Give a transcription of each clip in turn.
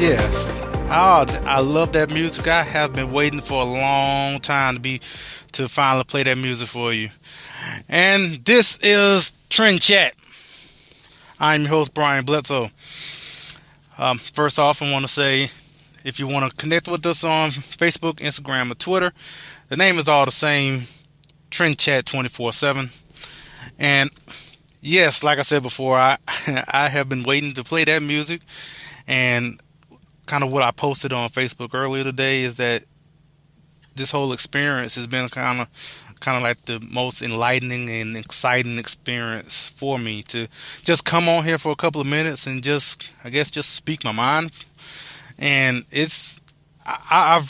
Yes. Oh, I love that music. I have been waiting for a long time to finally play that music for you. And this is TrendChat. I'm your host, Brian Bledsoe. First off, I want to say, if you want to connect with us on Facebook, Instagram, or Twitter, the name is all the same, TrendChat 24/7. And yes, like I said before, I I have been waiting to play that music. And kind of what I posted on Facebook earlier today is that this whole experience has been kind of like the most enlightening and exciting experience for me to just come on here for a couple of minutes and just, I guess, just speak my mind. And I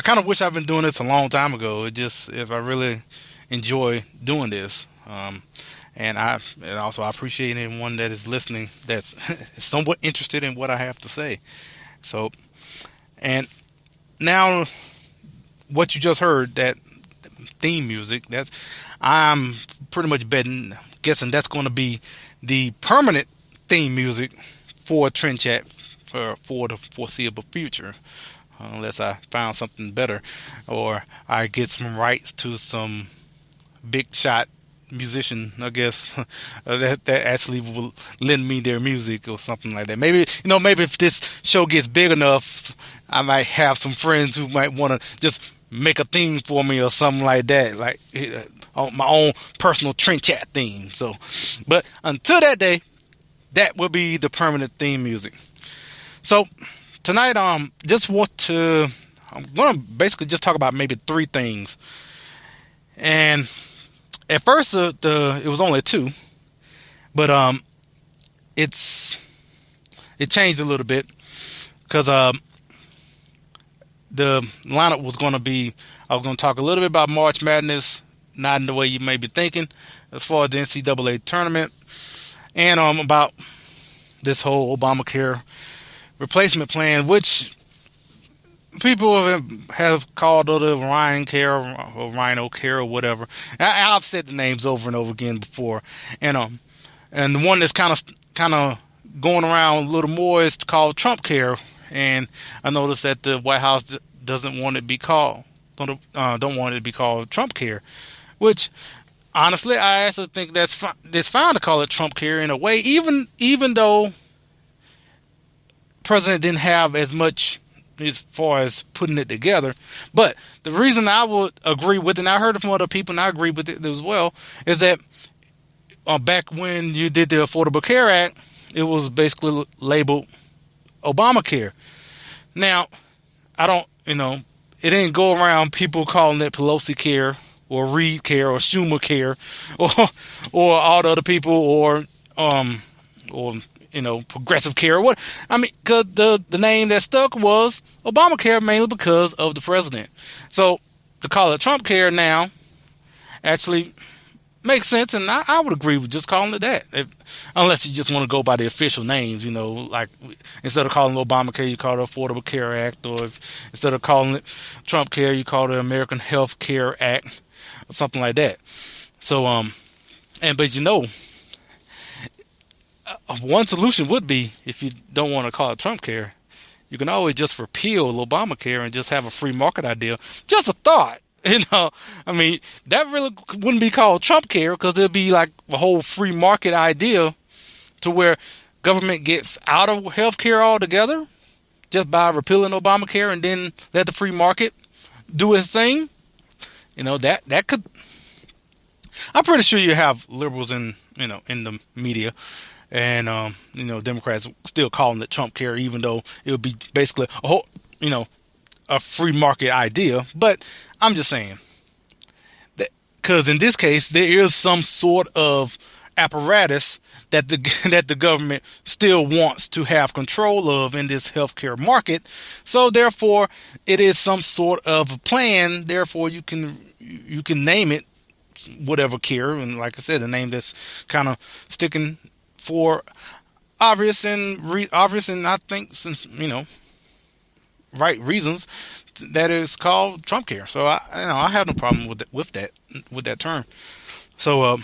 kind of wish I've been doing this a long time ago. If I really enjoy doing this. And also I appreciate anyone that is listening that's somewhat interested in what I have to say. So, and now what you just heard, that theme music, I'm pretty much guessing that's going to be the permanent theme music for TrendChat for the foreseeable future, unless I found something better or I get some rights to some big shot musician, I guess, that actually will lend me their music or something like that. Maybe if this show gets big enough, I might have some friends who might want to just make a theme for me or something like that, like my own personal TrendChat theme. So, but until that day, that will be the permanent theme music. So tonight, I'm going to basically just talk about maybe three things. And at first, it was only two, but it changed a little bit because the lineup was going to be, I was going to talk a little bit about March Madness, not in the way you may be thinking, as far as the NCAA Tournament, and about this whole Obamacare replacement plan, which people have called it Ryan Care or Rhino Care or whatever. I've said the names over and over again before, and the one that's kind of going around a little more is called Trumpcare. And I noticed that the White House doesn't want it to be called don't want it to be called Trumpcare, which honestly I actually think it's fine to call it Trumpcare in a way, even though President didn't have as much as far as putting it together. But the reason I would agree with it, and I heard it from other people and I agree with it as well, is that back when you did the Affordable Care Act, it was basically labeled Obamacare. Now, it didn't go around people calling it Pelosi Care or Reid Care or Schumer Care or all the other people or Progressive Care. Because the name that stuck was Obamacare, mainly because of the president. So to call it Trump Care now actually makes sense, and I would agree with just calling it that. Unless you just want to go by the official names, like instead of calling it Obamacare, you call it Affordable Care Act, or instead of calling it Trump Care, you call it American Health Care Act, or something like that. So, one solution would be, if you don't want to call it Trump Care, you can always just repeal Obamacare and just have a free market idea. Just a thought. That really wouldn't be called Trump Care, because it'd be like a whole free market idea to where government gets out of healthcare altogether just by repealing Obamacare and then let the free market do its thing. That could. I'm pretty sure you have liberals in the media and Democrats still calling it Trump Care, even though it would be basically a whole a free market idea. But I'm just saying that, because in this case there is some sort of apparatus that the government still wants to have control of in this healthcare market. So therefore, it is some sort of a plan. Therefore, you can name it whatever care, and like I said, a name that's kind of sticking for obvious and I think, since right reasons, that is called Trump Care. So I have no problem with that term. So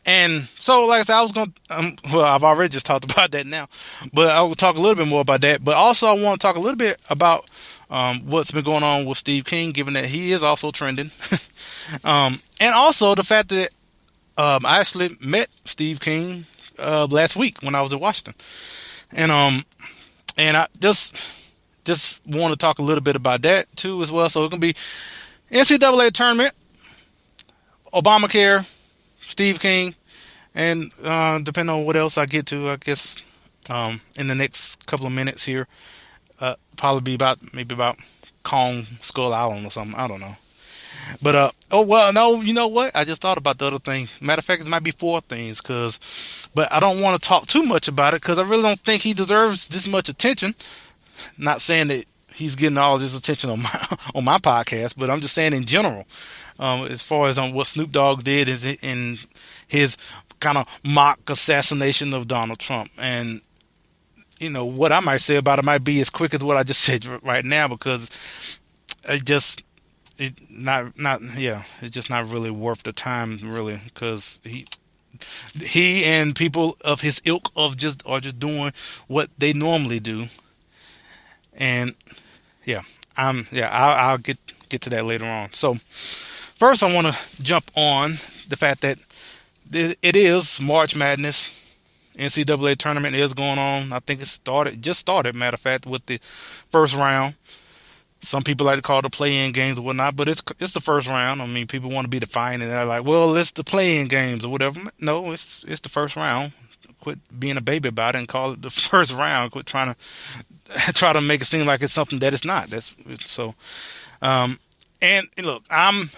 And so, like I said, I was going to, well, I've already just talked about that now, but I will talk a little bit more about that. But also, I want to talk a little bit about what's been going on with Steve King, given that he is also trending. And also the fact that I actually met Steve King last week when I was in Washington. And I just want to talk a little bit about that, too, as well. So it's going to be NCAA Tournament, Obamacare, Steve King, and depending on what else I get to, I guess in the next couple of minutes here, probably be about Kong Skull Island or something. I don't know. But no, you know what? I just thought about the other thing. Matter of fact, it might be 4 things, but I don't want to talk too much about it because I really don't think he deserves this much attention. Not saying that he's getting all this attention on my podcast, but I'm just saying in general, as far as what Snoop Dogg did in his kind of mock assassination of Donald Trump. And what I might say about it might be as quick as what I just said right now, because it's just not really worth the time, really, because he and people of his ilk are just doing what they normally do. And I'll get to that later on. So first, I want to jump on the fact that it is March Madness. NCAA tournament is going on. I think it just started, matter of fact, with the first round. Some people like to call it the play-in games or whatnot, but it's the first round. I mean, people want to be defined, and they're like, well, it's the play-in games or whatever. No, it's the first round. Quit being a baby about it and call it the first round. Quit trying to make it seem like it's something that it's not. And look, I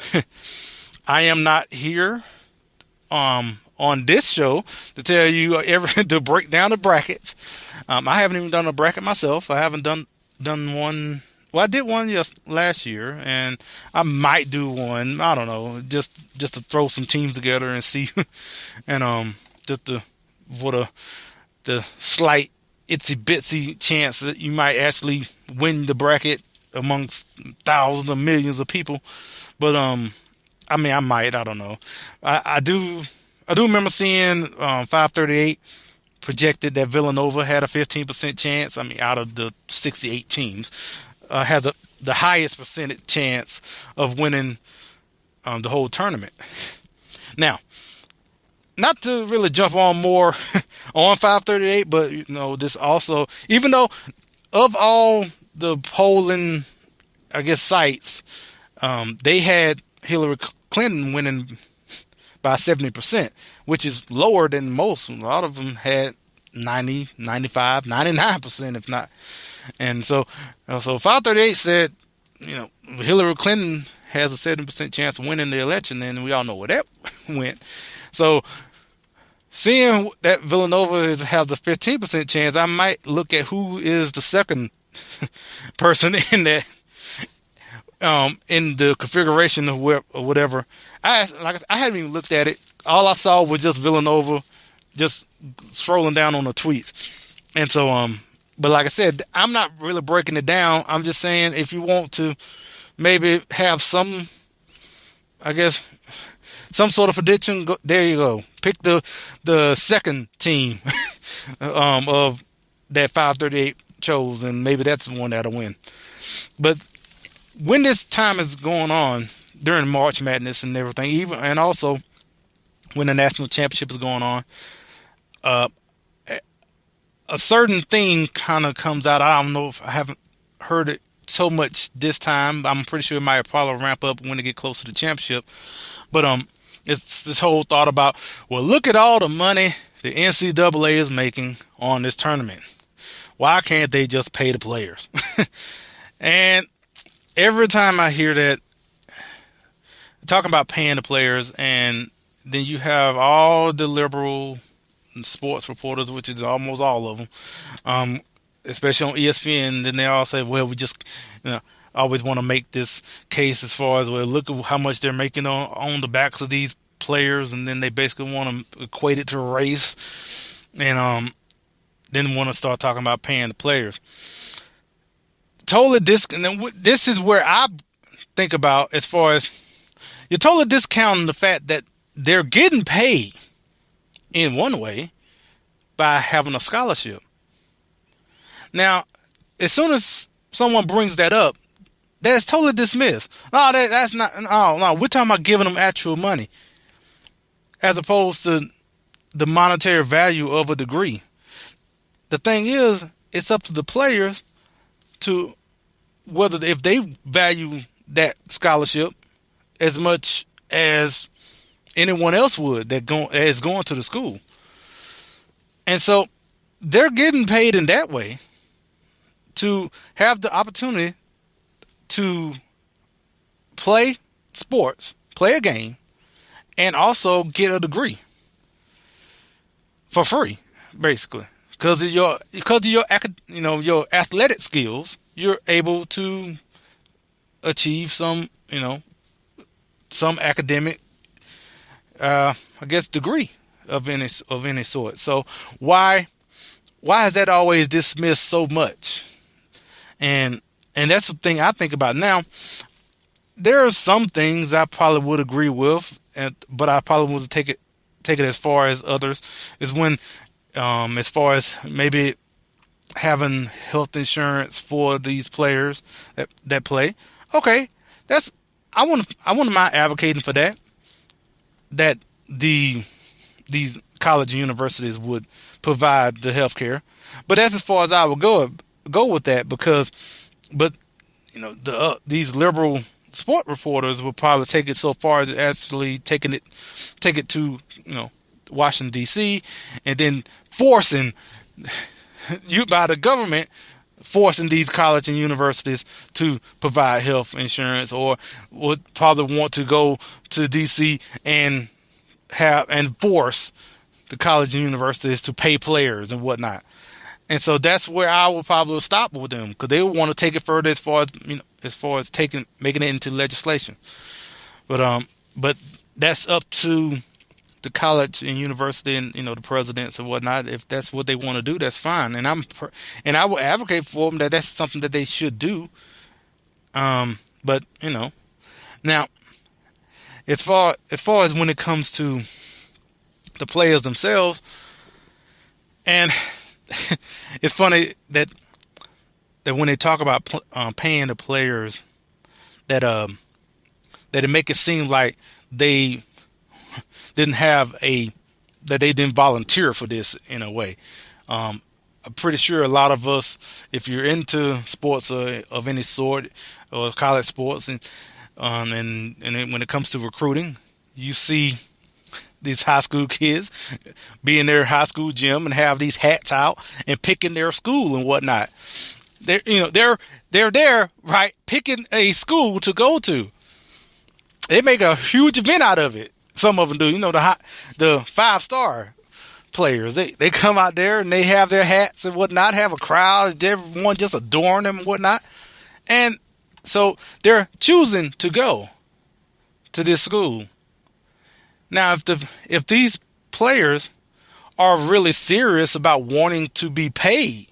am not here on this show to tell you to break down the brackets. I haven't even done a bracket myself. I haven't done one. Well, I did one last year, and I might do one. I don't know, just to throw some teams together and see, and just for the slight itsy bitsy chance that you might actually win the bracket amongst thousands of millions of people. But I mean, I might. I don't know. I do remember seeing 538 projected that Villanova had a 15% chance. I mean, out of the 68 teams, has the highest percentage chance of winning the whole tournament. Now, not to really jump on more on 538, but this also, even though of all the polling, I guess, sites, they had Hillary Clinton winning by 70%, which is lower than most. A lot of them had 90, 95, 99%, if not. And so 538 said, Hillary Clinton has a 70% chance of winning the election, and we all know where that went. So seeing that Villanova has a 15% chance, I might look at who is the second person in that, in the configuration of whatever. I hadn't even looked at it. All I saw was just Villanova, just scrolling down on the tweets. And so, but like I said, I'm not really breaking it down. I'm just saying, if you want to maybe have some, I guess, some sort of prediction, there you go. Pick the second team of that 538 chose, and maybe that's the one that'll win. But when this time is going on during March Madness and everything, and also when the national championship is going on, a certain thing kind of comes out. I don't know if I haven't heard it so much this time. I'm pretty sure it might probably ramp up when they get close to the championship. But it's this whole thought about, well, look at all the money the NCAA is making on this tournament. Why can't they just pay the players? And every time I hear that, talking about paying the players, and then you have all the liberal sports reporters, which is almost all of them, especially on ESPN, then they all say, well, we just always want to make this case as far as, well, look at how much they're making on the backs of these players, and then they basically want to equate it to race, and then want to start talking about paying the players. Totally this is where I think about, as far as you're totally discounting the fact that they're getting paid. in one way by having a scholarship. Now, as soon as someone brings that up, that's totally dismissed. No, that's not. No, we're talking about giving them actual money, as opposed to the monetary value of a degree. The thing is, it's up to the players to whether if they value that scholarship as much as anyone else would that is going to the school. And so they're getting paid in that way to have the opportunity to play sports, play a game, and also get a degree for free, basically. Because of your your athletic skills, you're able to achieve some academic degree of any sort. So why is that always dismissed so much? And that's the thing I think about. Now, there are some things I probably would agree with, but I probably would take it as far as others. Is when as far as maybe having health insurance for these players that play. Okay, I wouldn't mind advocating for that. That these college and universities would provide the health care, but that's as far as I would go with that, but these liberal sport reporters will probably take it so far as actually take it to Washington D.C. and then forcing you by the government, forcing these college and universities to provide health insurance, or would probably want to go to D.C. and force the college and universities to pay players and whatnot. And so that's where I would probably stop with them, because they would want to take it further as far as making it into legislation. But that's up to the college and university and the presidents and whatnot. If that's what they want to do, that's fine. And I will advocate for them that that's something that they should do. But now as far as when it comes to the players themselves, and it's funny that when they talk about paying the players, that it make it seem like they didn't volunteer for this in a way. I'm pretty sure a lot of us, if you're into sports of any sort or college sports, and when it comes to recruiting, you see these high school kids be in their high school gym and have these hats out and picking their school and whatnot. They're there, right, picking a school to go to. They make a huge event out of it. Some of them do. The 5-star players, they come out there and they have their hats and whatnot, have a crowd, everyone just adorn them and whatnot. And so they're choosing to go to this school. Now, if these players are really serious about wanting to be paid,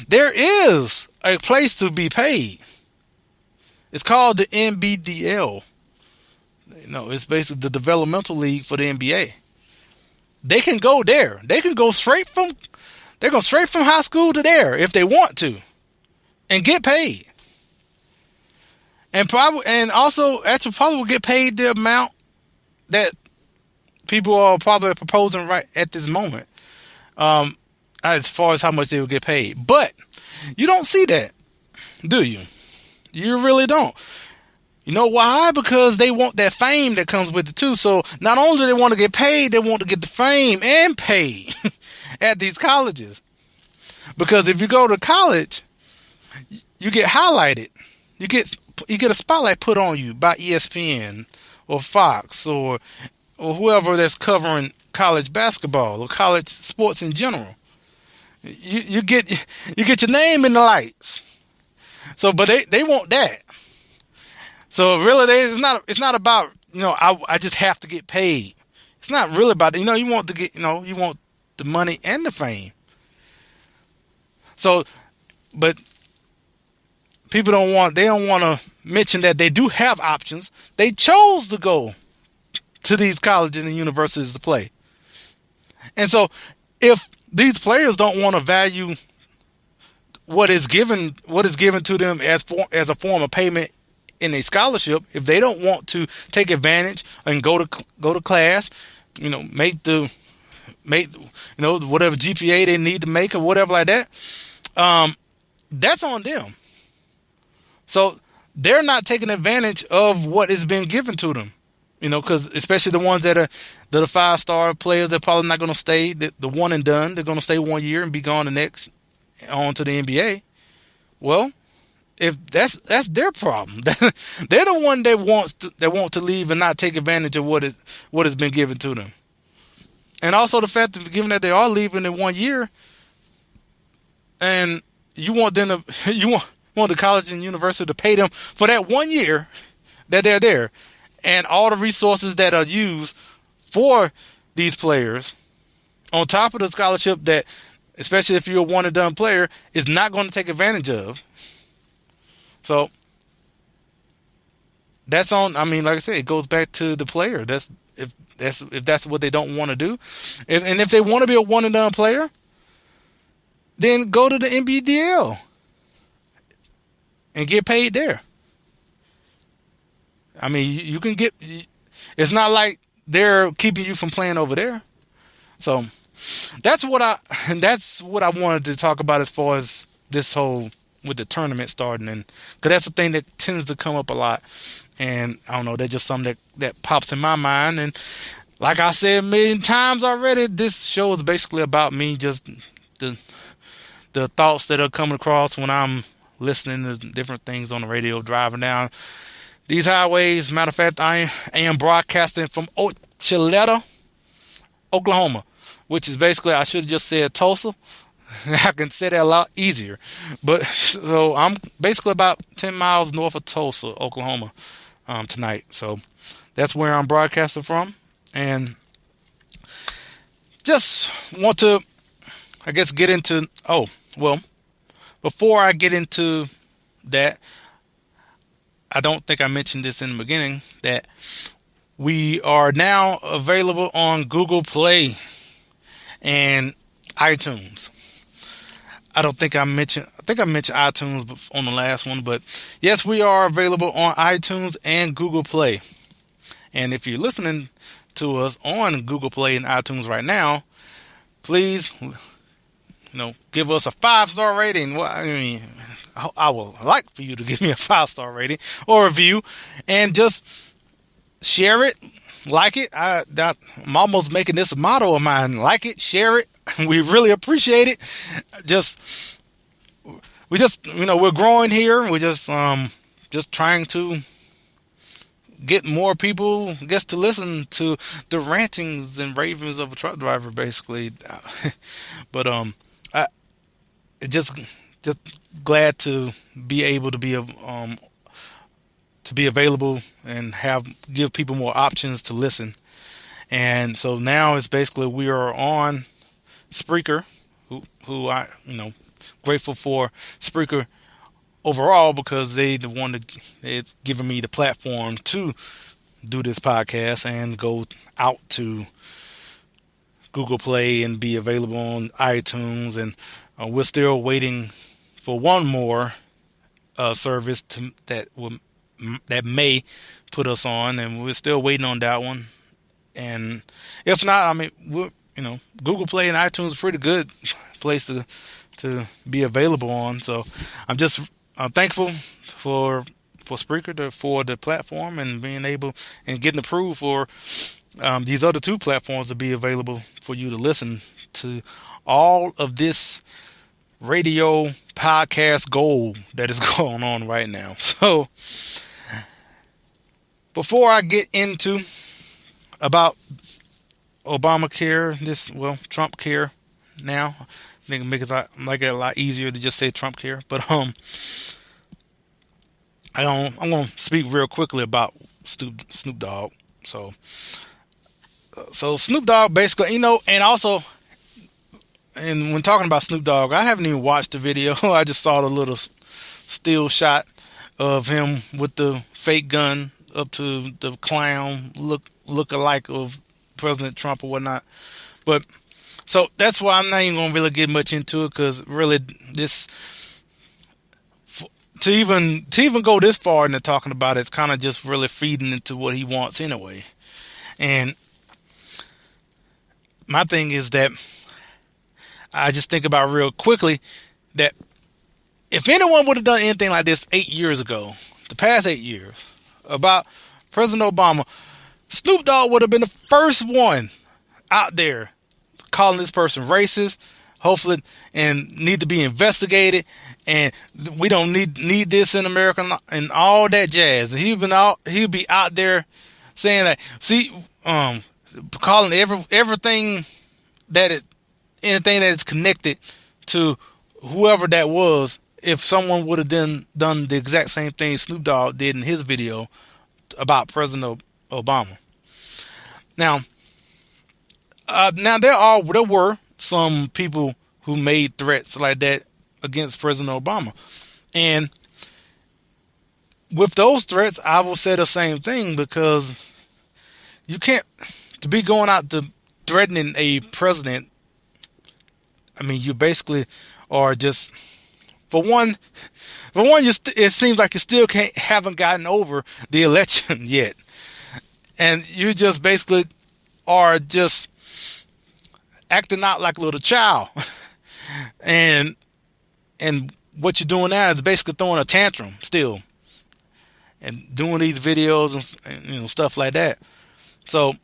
there is a place to be paid. It's called the NBDL. It's basically the developmental league for the NBA. They can go there. They can go straight from high school to there if they want to, and get paid. And also probably will get paid the amount that people are probably proposing right at this moment, as far as how much they will get paid. But you don't see that, do you? You really don't. You know why? Because they want that fame that comes with it too. So not only do they want to get paid, they want to get the fame and paid at these colleges. Because if you go to college, you get highlighted. You get a spotlight put on you by ESPN or Fox or whoever that's covering college basketball or college sports in general. You get your name in the lights. So, but they want that. So really, it's not about I just have to get paid. It's not really about you want to get you want the money and the fame. So, but people don't want to mention that they do have options. They chose to go to these colleges and universities to play. And so, if these players don't want to value what is given to them as a form of payment in a scholarship, if they don't want to take advantage and go to class, make whatever GPA they need to make or whatever like that, that's on them. So they're not taking advantage of what is being given to them. Because especially the ones that are the 5-star players, they're probably not going to stay the one and done. They're going to stay 1 year and be gone the next on to the NBA. Well, if that's their problem. They're the one that want to leave and not take advantage of what has been given to them. And also the fact that given that they are leaving in 1 year, and you want them to you want the college and university to pay them for that 1 year that they're there, and all the resources that are used for these players, on top of the scholarship that, especially if you're a one and done player, is not going to take advantage of. So that's on. I mean, like I said, it goes back to the player. If that's what they don't want to do, and if they want to be a one and done player, then go to the NBDL and get paid there. I mean, you can get. It's not like they're keeping you from playing over there. So that's what I wanted to talk about as far as this whole with the tournament starting, and because that's the thing that tends to come up a lot. And I don't know, that's just something that pops in my mind. And like I said a million times already, this show is basically about me, just the thoughts that are coming across when I'm listening to different things on the radio, driving down these highways. Matter of fact, I am broadcasting from Ocheleta, Oklahoma, which is basically, I should have just said Tulsa. I can say that a lot easier. But so I'm basically about 10 miles north of Tulsa, Oklahoma, tonight. So that's where I'm broadcasting from. And just want to, I guess, get into, before I get into that, I don't think I mentioned this in the beginning, that we are now available on Google Play and iTunes. I think I mentioned iTunes on the last one, but yes, we are available on iTunes and Google Play. And if you're listening to us on Google Play and iTunes right now, please, give us a 5-star rating. Well, I mean, I would like for you to give me a 5-star rating or review, and just share it, like it. I'm almost making this a motto of mine: like it, share it. We really appreciate it. We're growing here. We're just trying to get more people, I guess, to listen to the rantings and ravings of a truck driver, basically. But I just glad to be able to be available and give people more options to listen. And so now it's basically we are on Spreaker, who I grateful for Spreaker overall, because it's given me the platform to do this podcast and go out to Google Play and be available on iTunes. And we're still waiting for one more service that may put us on, and we're still waiting on that one. And if not, I mean, Google Play and iTunes is a pretty good place to be available on. So I'm just thankful for Spreaker for the platform and being able and getting approved for these other two platforms to be available for you to listen to all of this radio podcast gold that is going on right now. So before I get into about Obamacare, Trumpcare now, I think it make it a lot easier to just say Trumpcare. But I'm gonna speak real quickly about Snoop Dogg. So Snoop Dogg basically, and also, and when talking about Snoop Dogg, I haven't even watched the video. I just saw the little still shot of him with the fake gun up to the clown look alike of President Trump or whatnot. But So that's why I'm not even gonna really get much into it, because really this to even go this far into talking about it's kind of just really feeding into what he wants anyway. And my thing is that I just think about real quickly that if anyone would have done anything like this 8 years ago, the past 8 years, about President Obama, Snoop Dogg would have been the first one out there calling this person racist, hopefully, and need to be investigated, and we don't need this in America, and all that jazz. And he'd be out there saying that, see, calling everything anything that is connected to whoever that was. If someone would have done the exact same thing Snoop Dogg did in his video about President Obama. Now there were some people who made threats like that against President Obama, and with those threats, I will say the same thing, because you can't to be going out to threatening a president. I mean, you basically are just, for one, it seems like you still haven't gotten over the election yet, and you just basically are just acting out like a little child, and what you're doing now is basically throwing a tantrum still, and doing these videos and stuff like that. So,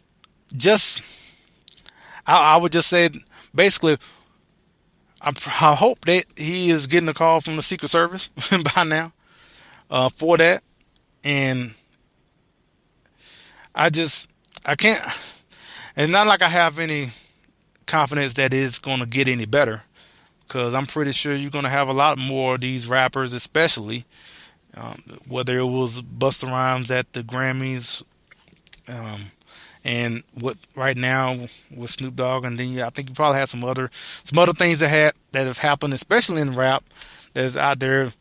I would just say, basically, I hope that he is getting a call from the Secret Service by now for that. And I can't, it's not like I have any confidence that it's going to get any better, because I'm pretty sure you're going to have a lot more of these rappers, especially, whether it was Busta Rhymes at the Grammys, and what right now with Snoop Dogg, and then I think you probably had some other things that have happened, especially in rap, that's out there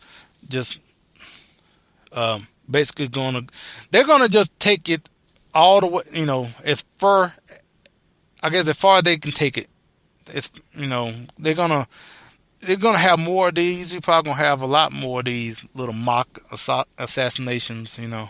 just basically they're gonna just take it all the way, as far as they can take it. It's they're gonna have more of these. You're probably gonna have a lot more of these little mock assassinations, and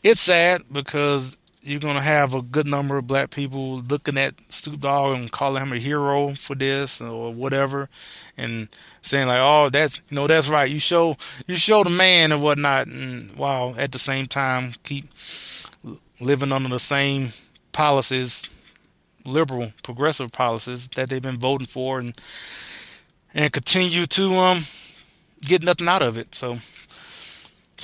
it's sad, because you're going to have a good number of black people looking at Snoop Dogg and calling him a hero for this or whatever, and saying like, oh, that's right. You show the man and whatnot, and while at the same time keep living under the same policies, liberal, progressive policies that they've been voting for, and continue to get nothing out of it. So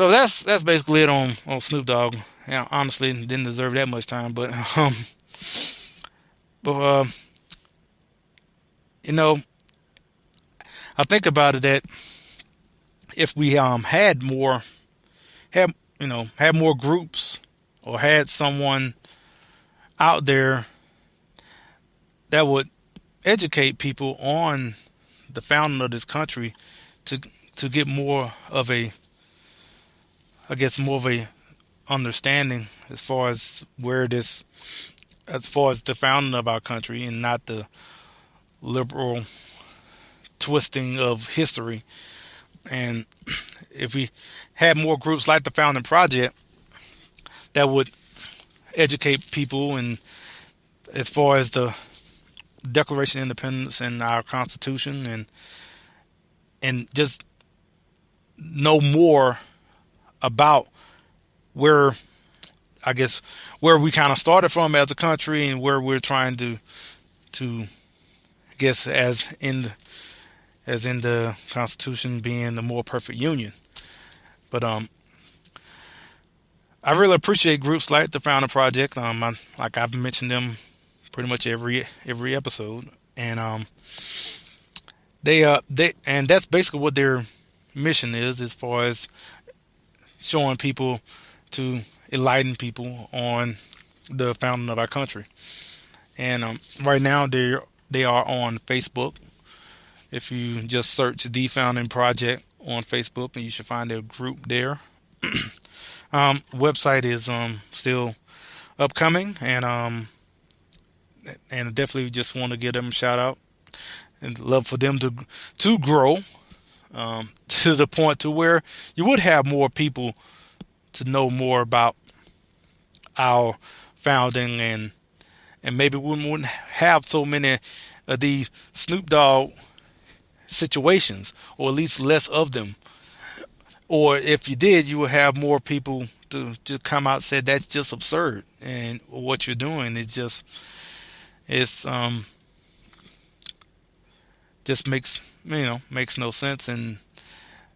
that's basically it on Snoop Dogg. Yeah, honestly, didn't deserve that much time, but I think about it that if we had more groups, or had someone out there that would educate people on the founding of this country, to get more of a understanding as far as the founding of our country, and not the liberal twisting of history. And if we had more groups like the Founding Project that would educate people, and as far as the Declaration of Independence and our Constitution, and just know more about where we kind of started from as a country, and where we're trying to I guess as in the Constitution being the more perfect union. But I really appreciate groups like the Founding Project. Like I've mentioned them pretty much every episode, and they and that's basically what their mission is, as far as showing people, to enlighten people on the founding of our country. And right now they are on Facebook. If you just search the Founding Project on Facebook, and you should find their group there. Website is still upcoming, and and I definitely just want to give them a shout out and love for them to grow to the point to where you would have more people to know more about our founding, and maybe we wouldn't have so many of these Snoop Dogg situations, or at least less of them. Or if you did, you would have more people to come out and say that's just absurd, and what you're doing is just makes no sense. And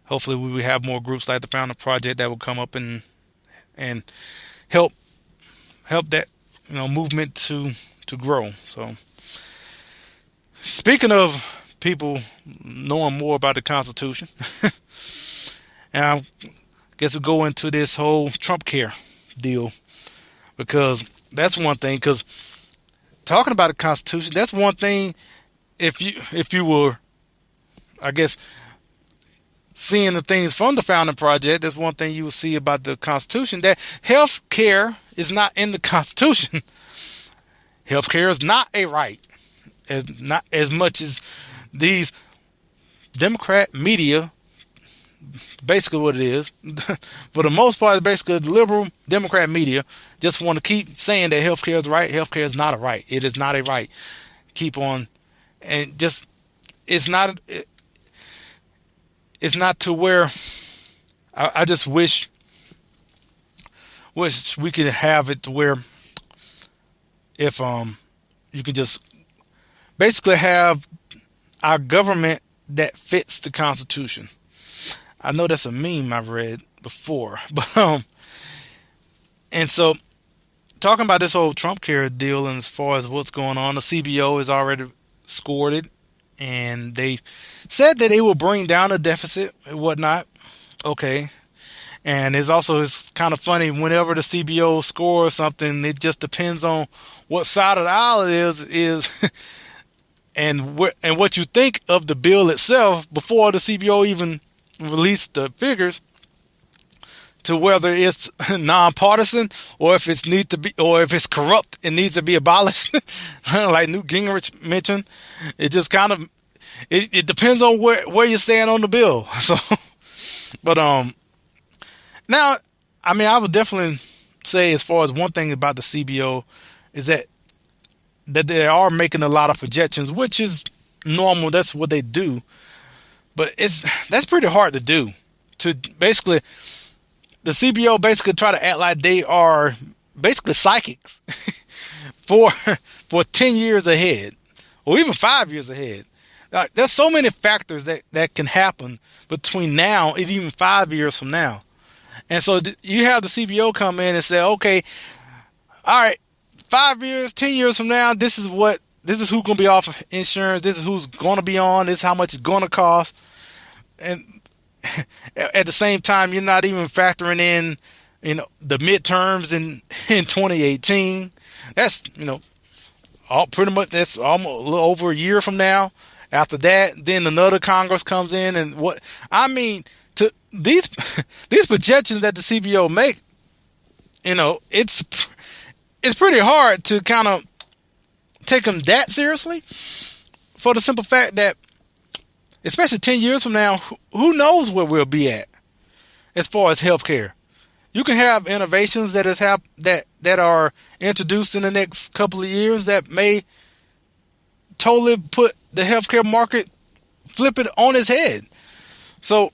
hopefully we will have more groups like the Founder Project that will come up and help that movement to grow. So speaking of people knowing more about the Constitution, and I guess we'll go into this whole Trumpcare deal, because that's one thing. Because talking about the Constitution, that's one thing. If you were, I guess, seeing the things from the Founding Project, that's one thing you will see about the Constitution, that health care is not in the Constitution. Health care is not a right, not as much as these Democrat media. Basically what it is, for the most part, basically the liberal Democrat media just want to keep saying that healthcare is right. Healthcare is not a right. It is not a right. Keep on, and just it's not to where I just wish we could have it to where if you can just basically have our government that fits the Constitution. I know that's a meme I've read before, but and so talking about this whole Trumpcare deal, and as far as what's going on, the CBO has already scored it, and they said that they will bring down the deficit and whatnot. Okay, and it's kind of funny, whenever the CBO scores something, it just depends on what side of the aisle it is. And what you think of the bill itself before the CBO even released the figures, to whether it's nonpartisan or if it's corrupt and needs to be abolished, like Newt Gingrich mentioned. It just kind of it depends on where you stand on the bill. So, but now, I mean, I would definitely say, as far as one thing about the CBO, is that they are making a lot of projections, which is normal. That's what they do. But that's pretty hard to do. To basically, the CBO basically try to act like they are basically psychics for 10 years ahead, or even 5 years ahead. There's so many factors that can happen between now and even 5 years from now. And so you have the CBO come in and say, okay, all right, 5 years, 10 years from now, this is who's going to be off insurance. This is who's going to be on. This is how much it's going to cost. And at the same time, you're not even factoring in, the midterms in 2018. That's, pretty much, that's almost a little over a year from now. After that, then another Congress comes in, and to these projections that the CBO make, it's pretty hard to kind of take them that seriously, for the simple fact that, especially 10 years from now, who knows where we'll be at as far as healthcare. You can have innovations that are introduced in the next couple of years that may totally put the healthcare market, flip it on its head. So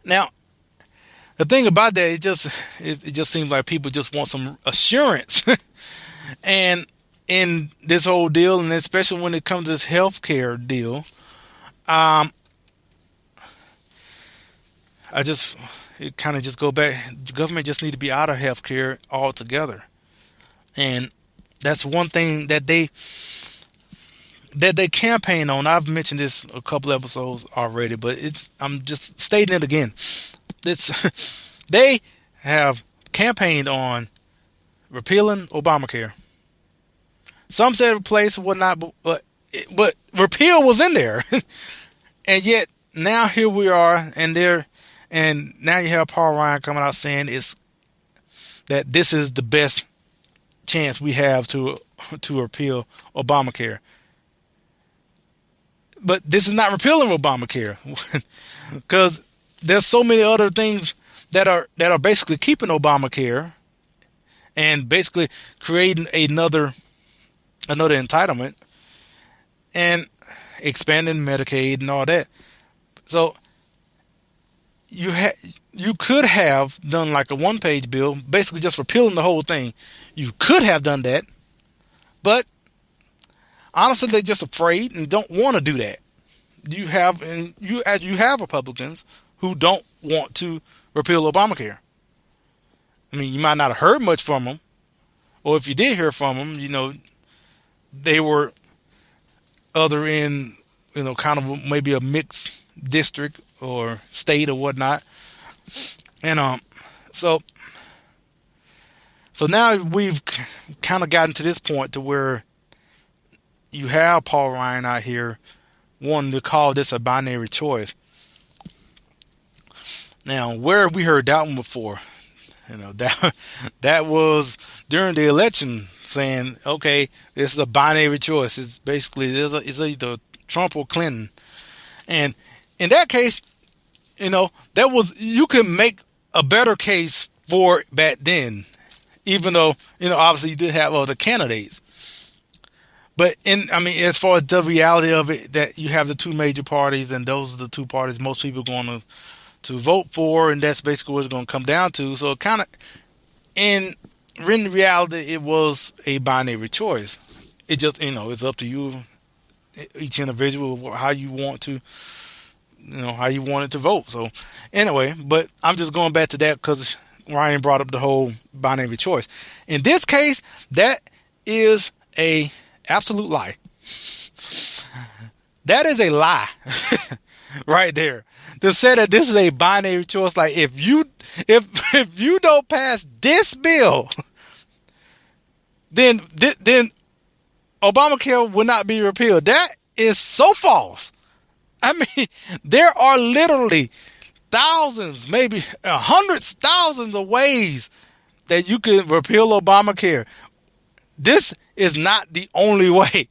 now, the thing about that, it just seems like people just want some assurance, and in this whole deal, and especially when it comes to this healthcare deal, it kind of just go back. The government just need to be out of healthcare altogether, and that's one thing that they campaign on. I've mentioned this a couple episodes already, but I'm just stating it again. They have campaigned on repealing Obamacare. Some said replace or whatnot, but repeal was in there, and yet now here we are, and now you have Paul Ryan coming out saying that this is the best chance we have to to repeal Obamacare. But this is not repealing Obamacare, because there's so many other things that are basically keeping Obamacare and basically creating another entitlement and expanding Medicaid and all that. So you could have done like a one-page bill, basically just repealing the whole thing. You could have done that, but honestly, they're just afraid and don't want to do that. You have Republicans who don't want to repeal Obamacare. I mean, you might not have heard much from them, or if you did hear from them, they were other in, kind of maybe a mixed district or state or whatnot. And so now we've kind of gotten to this point to where you have Paul Ryan out here wanting to call this a binary choice. Now, where have we heard that one before? That was during the election, saying, okay, this is a binary choice. It's basically it's either Trump or Clinton. And in that case, you can make a better case for it back then, even though, obviously you did have other candidates. But as far as the reality of it, that you have the two major parties, and those are the two parties most people are going to vote for, and that's basically what it's going to come down to. So kind of, in reality, it was a binary choice. It just, it's up to you, each individual, how you want to, how you want it to vote. So anyway, but I'm just going back to that because Ryan brought up the whole binary choice. In this case, that is a absolute lie. That is a lie right there. To say that this is a binary choice, like if you don't pass this bill, then Obamacare will not be repealed. That is so false. I mean, there are literally thousands, maybe hundreds, thousands of ways that you can repeal Obamacare. This is not the only way.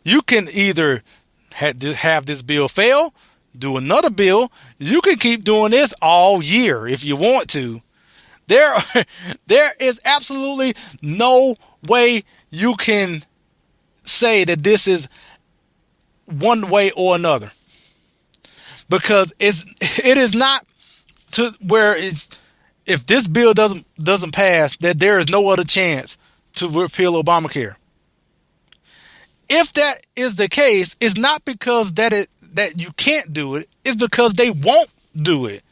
You can either have this bill fail, do another bill. You can keep doing this all year if you want to. There is absolutely no way you can say that this is one way or another, because it is not to where it's, if this bill doesn't pass, that there is no other chance to repeal Obamacare. If that is the case, it's not because that you can't do it. It's because they won't do it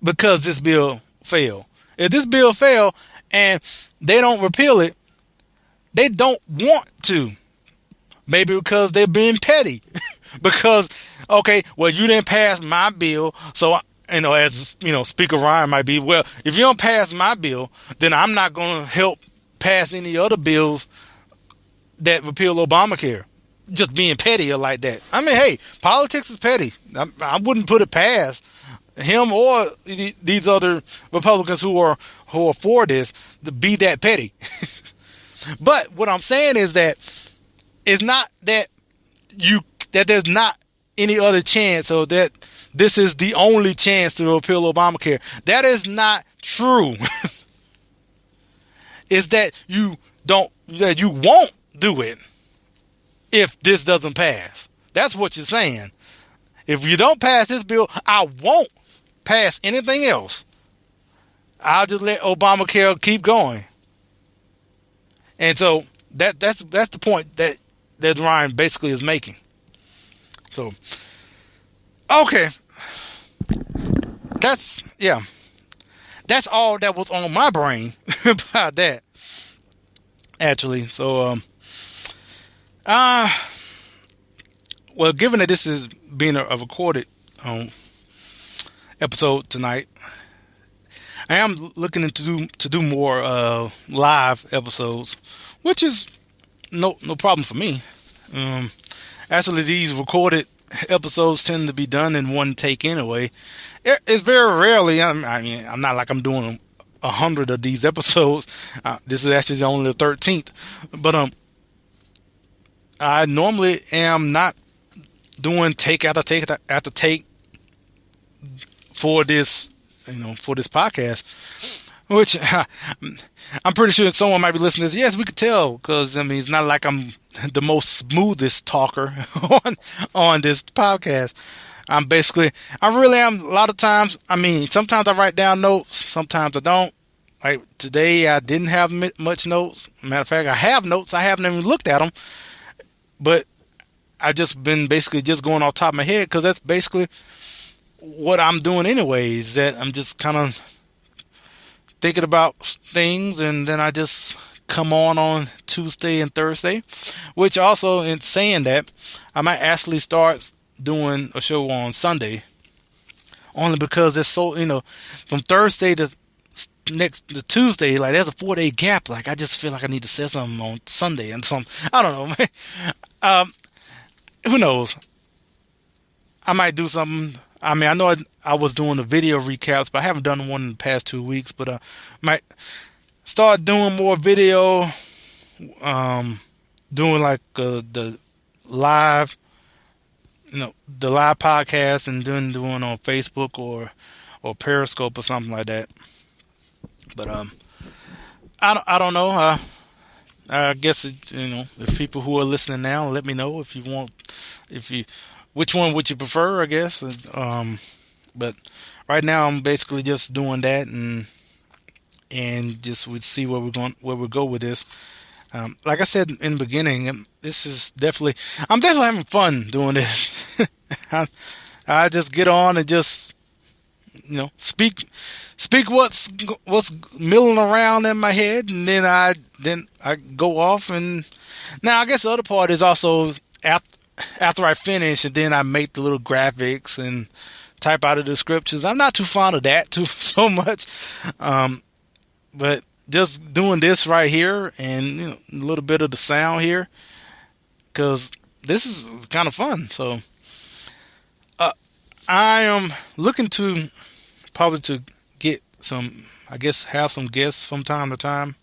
because this bill failed. If this bill failed and they don't repeal it, they don't want to. Maybe because they're being petty. Because, okay, well, you didn't pass my bill, so, as, Speaker Ryan might be, well, if you don't pass my bill, then I'm not going to help pass any other bills that repeal Obamacare. Just being petty or like that. I mean, hey, politics is petty. I wouldn't put it past him or these other Republicans who are for this to be that petty. But what I'm saying is that it's not that there's not any other chance, or that this is the only chance to repeal Obamacare. That is not true. It's that you won't do it if this doesn't pass. That's what you're saying. If you don't pass this bill, I won't pass anything else. I'll just let Obamacare keep going. And so that's the point that Ryan basically is making. So, okay. That's all that was on my brain about that, actually. So, well, given that this is being a recorded episode tonight, I am looking to do more live episodes, which is no problem for me. Actually, these recorded episodes tend to be done in one take anyway. It's very rarely. I'm not like I'm doing 100 of these episodes. This is actually only the 13th, but I normally am not doing take after take after take for this, for this podcast. Which I'm pretty sure someone might be listening to this. Yes, we could tell, because it's not like I'm the most smoothest talker on this podcast. I really am. A lot of times, sometimes I write down notes, sometimes I don't. Like today, I didn't have much notes. Matter of fact, I have notes. I haven't even looked at them, but I just been basically just going off the top of my head, because that's basically what I'm doing anyways. That I'm just kind of thinking about things, and then I just come on Tuesday and Thursday, which also, in saying that, I might actually start doing a show on Sunday, only because it's so, from Thursday to Tuesday, like there's a 4-day gap. Like I just feel like I need to say something on Sunday and I don't know, man. Who knows? I might do something. I know I was doing the video recaps, but I haven't done one in the past 2 weeks. But might start doing more video, doing like the live, the live podcast, and doing on Facebook or Periscope or something like that. But I don't know. I guess if people who are listening now, let me know if you want, which one would you prefer, I guess. But right now I'm basically just doing that, and just would see where we go with this. Like I said in the beginning, I'm definitely having fun doing this. I just get on and just speak what's milling around in my head, and then I go off. And now I guess the other part is also after I finish, and then I make the little graphics and type out the descriptions. I'm not too fond of that so much, but just doing this right here, and a little bit of the sound here, because this is kind of fun. So I am looking to probably to get some, I guess, have some guests from time to time,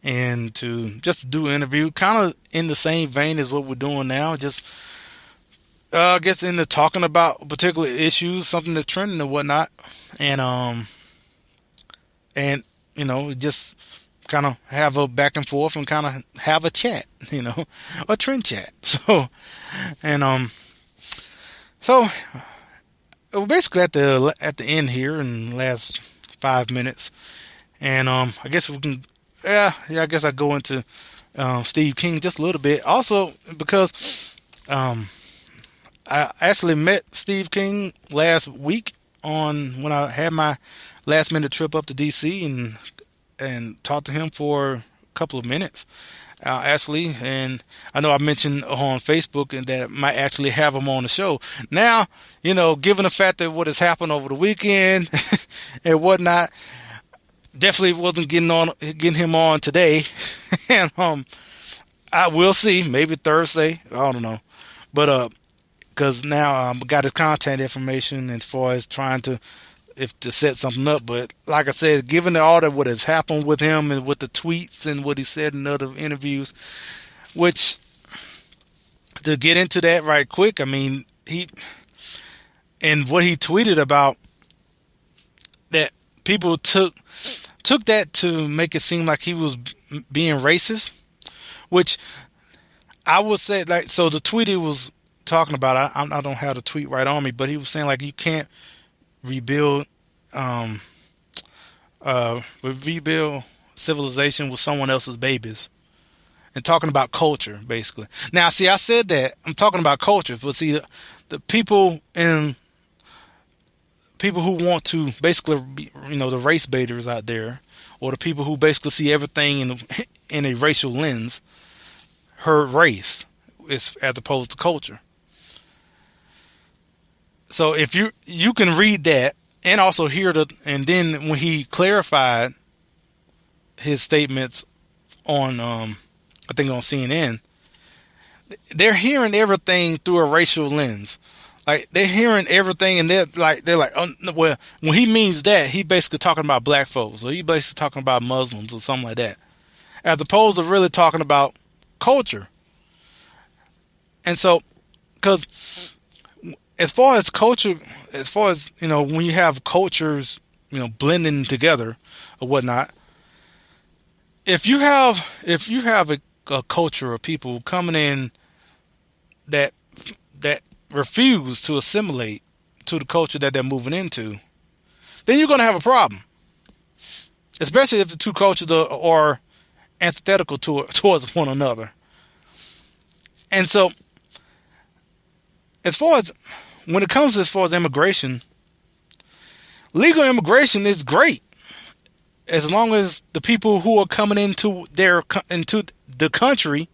and to just do an interview, kind of in the same vein as what we're doing now. Just I guess into talking about particular issues, something that's trending and whatnot, and just kind of have a back and forth and kind of have a chat, a trend chat. So, and so we're basically at the end here in the last 5 minutes, and I guess we can, I guess I go into Steve King just a little bit, also because I actually met Steve King last week when I had my last minute trip up to DC, and talked to him for a couple of minutes, actually. And I know I mentioned on Facebook and that I might actually have him on the show. Now, given the fact that what has happened over the weekend and whatnot, definitely wasn't getting him on today. And I will see, maybe Thursday. I don't know, but because now I got his contact information as far as trying to set something up. But like I said, given all that what has happened with him and with the tweets and what he said in other interviews, which, to get into that right quick, he and what he tweeted about, that people took that to make it seem like he was being racist, which I would say, like, so the tweet he was talking about, I don't have the tweet right on me, but he was saying, like, you can't rebuild civilization with someone else's babies, and talking about culture, basically. Now, see, I said that I'm talking about culture, but see, the people who want to basically be, the race baiters out there, or the people who basically see everything in a racial lens, her race is as opposed to culture. So if you can read that and also hear and then when he clarified his statements on, I think on CNN, they're hearing everything through a racial lens. Like they're hearing everything, and they're like, oh, well, when he means that, he basically talking about black folks, or he basically talking about Muslims or something like that, as opposed to really talking about culture. And so, because as far as culture, as far as when you have cultures, blending together or whatnot, if you have a culture of people coming in that refuse to assimilate to the culture that they're moving into, then you're going to have a problem. Especially if the two cultures are antithetical towards one another. And so, when it comes as far as immigration, legal immigration is great as long as the people who are coming into the country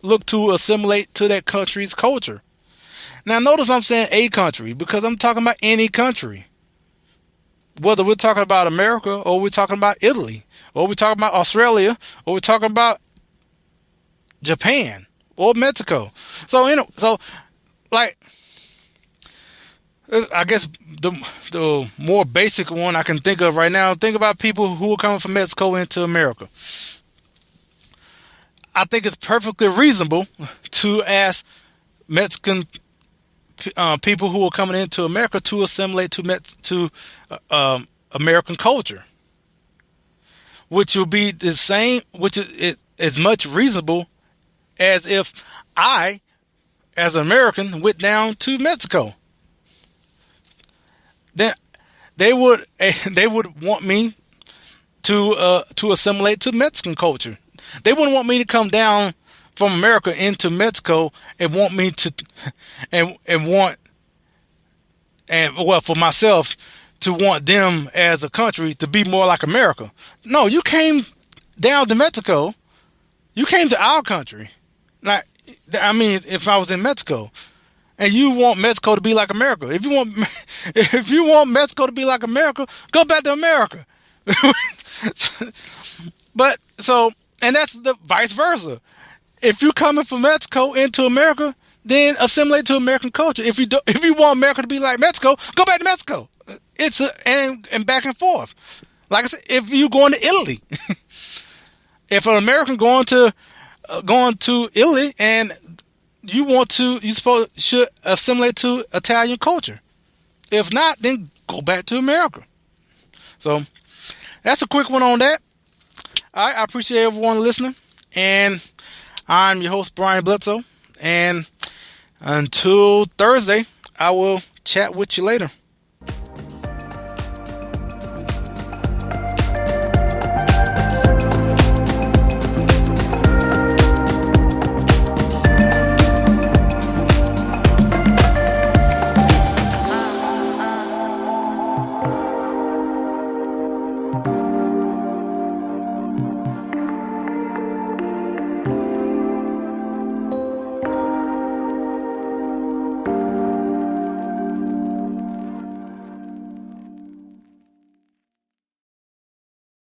look to assimilate to that country's culture. Now, notice I'm saying a country because I'm talking about any country. Whether we're talking about America or we're talking about Italy or we're talking about Australia or we're talking about Japan or Mexico. So, like, I guess the more basic one I can think of right now, think about people who are coming from Mexico into America. I think it's perfectly reasonable to ask Mexican people who are coming into America to assimilate to American culture, which will be the same, which is as much reasonable as if I, as an American, went down to Mexico. Then they would want me to assimilate to Mexican culture. They wouldn't want me to come down from America into Mexico and want me to for myself to want them as a country to be more like America. No, you came down to Mexico. You came to our country. Like, I mean, if I was in Mexico and you want Mexico to be like America, if you want Mexico to be like America, go back to America. But so, and that's the vice versa. If you're coming from Mexico into America, then assimilate to American culture. If you want America to be like Mexico, go back to Mexico. It's and back and forth. Like I said, if you're going to Italy, if an American going to Italy and should assimilate to Italian culture. If not, then go back to America. So that's a quick one on that. All right, I appreciate everyone listening, and I'm your host, Brian Bledsoe, and until Thursday, I will chat with you later.